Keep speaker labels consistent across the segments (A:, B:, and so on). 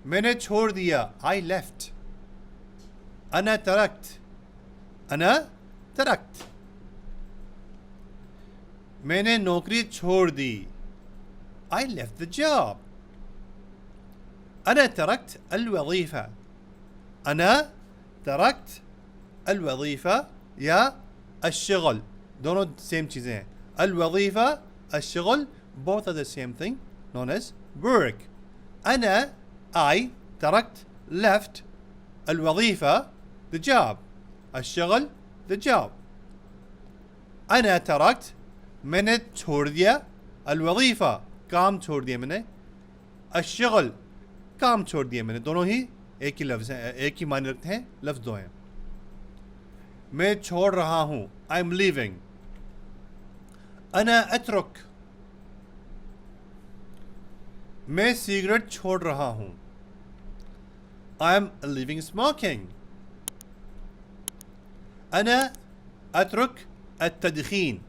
A: मैंने छोड़ दिया, I left. أنا تركت. أنا تركت. मैंने नौकरी छोड़ दी, I left the job. أنا تركت الوظيفة. أنا تركت الوظيفة يا الشغل. दोनों same चीज़ें हैं. الوظيفة الشغل both are the same thing known as work. أنا I تركت left الوظيفة the job. الشغل the job. أنا تركت मैंने छोड़ दिया الوظيفة काम छोड़ दिया मैंने. الشغل काम छोड़ दिया मैंने. दोनों ही एक ही लफ्ज़ हैं, एक ही मायने रखते हैं, लफ्ज़ दो हैं. मैं छोड़ रहा हूँ, I am leaving. أنا أترك. मैं सिगरेट छोड़ रहा हूँ, I am leaving smoking. أنا أترك التدخين.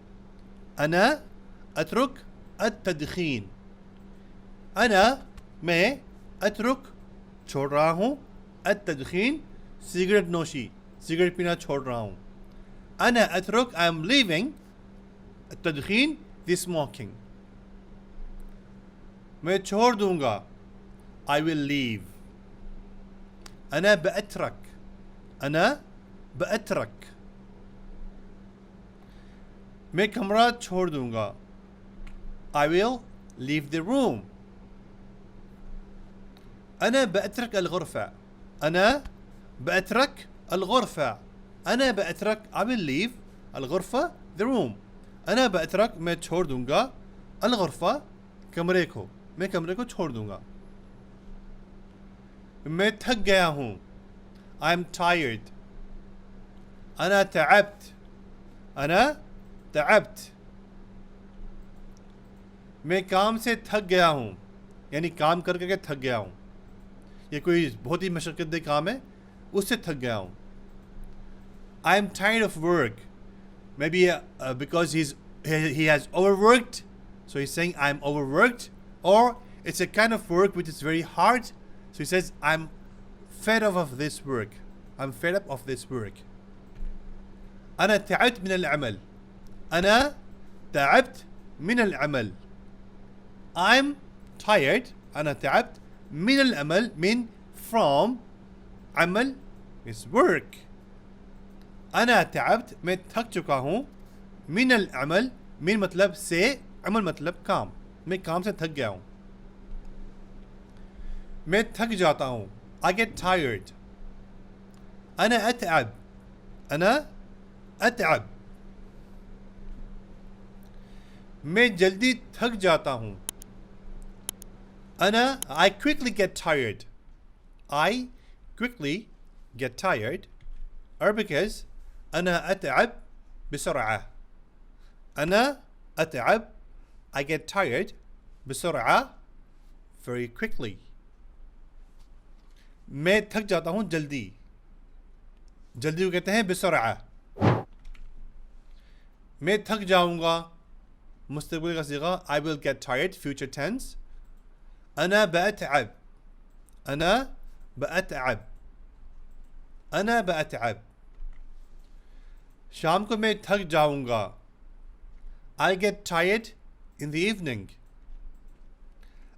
A: أنا أترك التدخين. أنا मैं أترك छोड़ रहा हूँ التدخين सिगरेट नोशी सिगरेट पीना छोड़ रहा हूँ. أنا أترك I am leaving التدخين the smoking. मैं छोड़ दूंगा I will leave. أنا بأترك. أنا بأترك. मैं कमरा छोड़ दूंगा I will leave the room. أنا بأترك الغرفة. أنا بأترك الغرفة. أنا بأترك I will leave الغرفة the room. أنا بأترك मैं छोड़ दूंगा الغرفة कमरे को. मैं कमरे को छोड़ दूंगा. मैं थक गया हूँ I'm tired. أنا تعبت. أنا تعبت. मैं काम से थक गया हूँ यानी काम कर करके थक गया हूँ. ये कोई बहुत ही मशक्क़त काम है उससे थक गया हूँ. I am tired of work. Maybe because he has overworked, so he's saying I'm overworked, or it's a kind of work which is very hard, so he says I'm fed up of this work. I'm fed up of this work. أنا تعبت من العمل. أنا تعبت من العمل. I'm tired. أنا تعبت من العمل من from عمل is work. أنا تعبت मैं थक चुका हूँ من العمل من मतलब से عمل मतलब काम. मैं काम से थक गया हूँ. मैं थक जाता हूँ I get tired. أنا أتعب. أنا أتعب. मैं जल्दी थक जाता हूँ أنا I quickly get tired. I quickly get tired or because أنا أتعب بسرعة. أنا أتعب I get tired بسرعة very quickly. मैं थक जाता हूँ जल्दी. जल्दी को कहते हैं बिसरआ. मैं थक जाऊंगा मुस्तक़बिल का सीगा I will get tired future tense. أنا بأتعب. أنا بأتعب. أنا بأتعب. शाम को मैं थक जाऊंगा I get tired in the evening.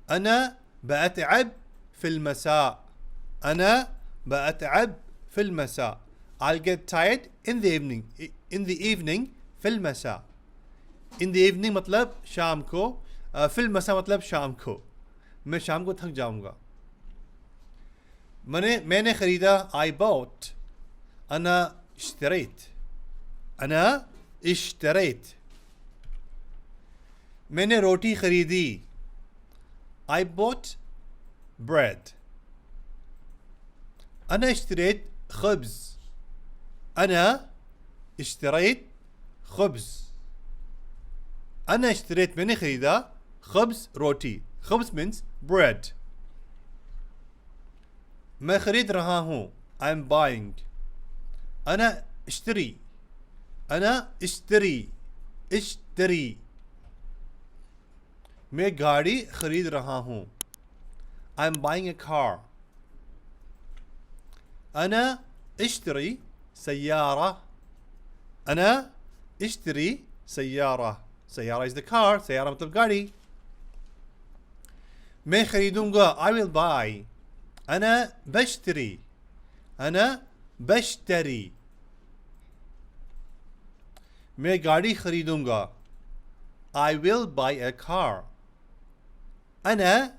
A: أنا بأتعب في المساء. أنا بأتعب في المساء. I'll get tired in the evening. In the evening في المساء. In the evening मतलब शाम को. في المساء मतलब शाम को. मैं शाम को थक जाऊंगा. मैंने खरीदा I bought. أنا اشتريت. أنا اشتريت. मैंने रोटी खरीदी I bought bread. أنا اشتريت خبز. أنا اشتريت خبز. أنا اشتريت मैंने खरीदा خبز रोटी. خبز means bread. मैं खरीद रहा हूँ I am buying. أنا اشتري. أنا اشتري. اشتري. मैं गाड़ी खरीद रहा हूँ I am buying a car. أنا اشتري سيارة. أنا اشتري سيارة. سيارة is the car. سيارة मतलब गाड़ी. मैं खरीदूंगा. I will buy. أنا بشتري. أنا بشتري. मैं गाड़ी खरीदूंगा. I will buy a car. أنا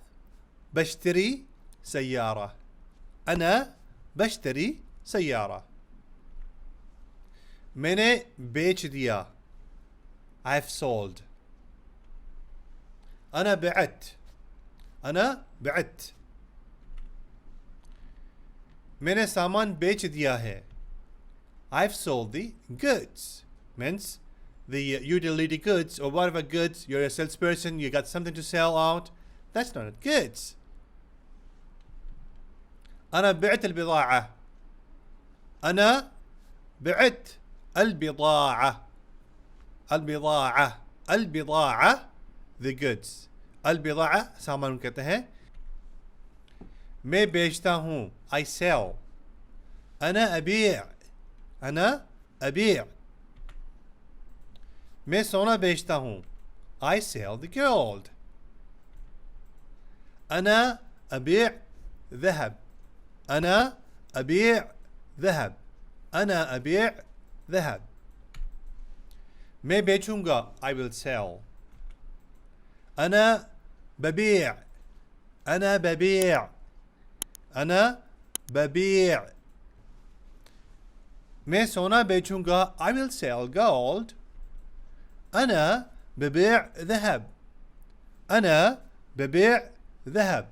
A: بشتري سيارة. أنا بشتري سيارة. मैंने बेच दिया. I've sold. أنا بعت. أنا بعت. मैंने सामान बेच दिया है. I've sold the goods. Means the utility goods or whatever goods. You're a salesperson. You got something to sell out. That's not goods. أنا بعت البضاعة. أنا بعت البضاعة. البضاعة. البضاعة the goods. البضاعة सामान कहते हैं. मैं बेचता हूँ. I sell. أنا أبيع. أنا أبيع. मैं सोना बेचता हूँ. I sell the gold. أنا أبيع ذهب. أنا أبيع ذهب. أنا أبيع ذهب. मैं बेचूंगा. I will sell. أنا ببيع. أنا ببيع. أنا ببيع. मैं सोना बेचूंगा. I will sell gold. أنا ببيع ذهب. أنا ببيع ذهب.